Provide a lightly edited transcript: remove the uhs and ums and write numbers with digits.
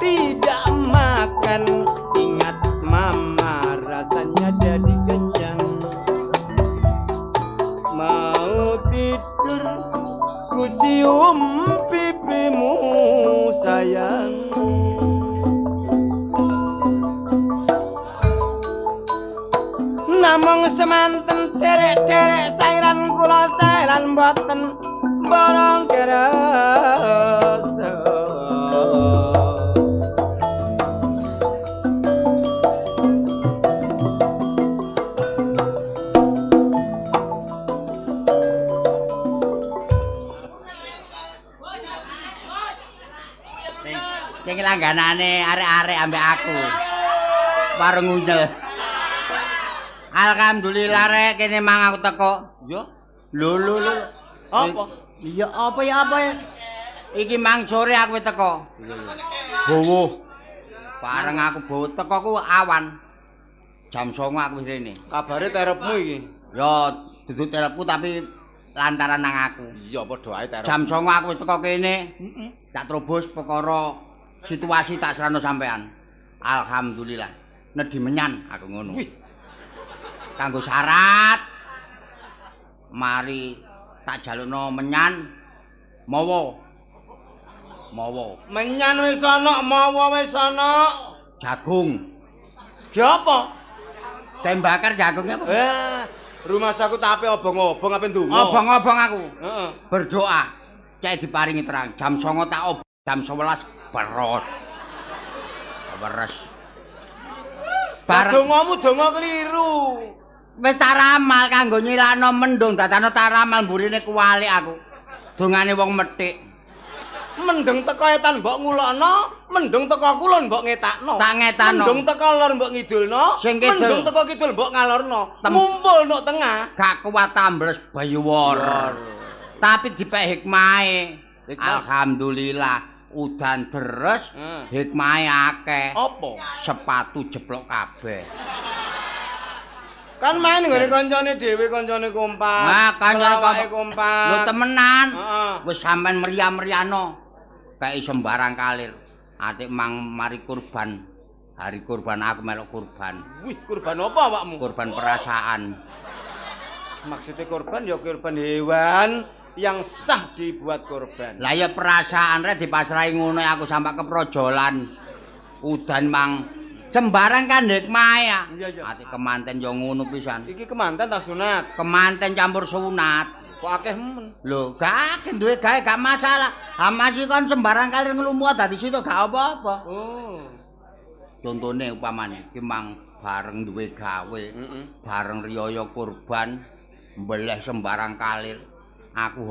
tidak makan, ingat mama rasanya jadi kenyang. Mau tidur ku cium pipimu sayang. Namung semanten derek-derek sairan kula sairan boten borong kerasa. Sing langganane arek-arek ambek aku. Warung Unyel. Alhamdulillah rek kene mang aku teko. Yo, Lho. apa? Iya apa ya? Iki mang sore aku wis teko. Bowo. Bareng aku bowo teko ku awan. Jam 09.00 aku wis rene. Kabare terepmu iki. Ya dudu telepku tapi lantaran nang aku. Iya padha ae terep. Jam 09.00 aku wis teko kene. Tak trobos perkara situasi tak serano sampean. Alhamdulillah. Nedhi menyan aku ngono. Wih, Kanggo syarat mari tak jalukno menyan mawa menyan wis ana, mawa wis ana. jagung Ki apa? tembakar jagungnya apa? Rumah saku tape obong-obong ape ndonga. Obong-obong aku Heeh. berdoa cek diparingi terang jam 09.00 tak obong jam 11 beres Dongamu donga keliru. wis tak ramal kanggo nyilakno mendung dadane tak ramal mburine kuwalik aku dongane wong methik Mendung teko etan mbok ngulokno, mendung teko kulon mbok ngetakno. Tak ngetakno. Mendung teko lor mbok ngidulno, Sing kidul. mendung teko kidul mbok ngalorno. Ngumpul nok tengah. gak kuat ambles bayuwara tapi dipek hikmahe alhamdulillah udan deres hikmahe akeh Apa? sepatu jeblok kabeh Kan main nggone kancane dhewe, kancane kompak. Wah, kancane Pelawake kompak. Lho kompak. temenan. Heeh. Wis sampean meriah-meriahno. Kayak sembarang kalir. Atik mang mari kurban. Hari kurban aku melok kurban. Wih, kurban apa awakmu? Kurban perasaan. Maksudnya korban ya korban hewan yang sah dibuat korban. Lah ya perasaan rek dipasrahi ngono aku sampai keprojolan. Udan mang sembarang kan hikmah ya. Iya. Ati kemanten yo ngono pisan. Iki kemanten ta sunat. Kemanten campur sunat. Kok akeh men. Lho, gak duwe gawe gak masalah. Ha masih kon sembarang kali nglumpuh dadi situ gak apa-apa. Oh. Contone upamane iki mang bareng duwe gawe, bareng riyaya kurban, mbeleh sembarang kalir. Aku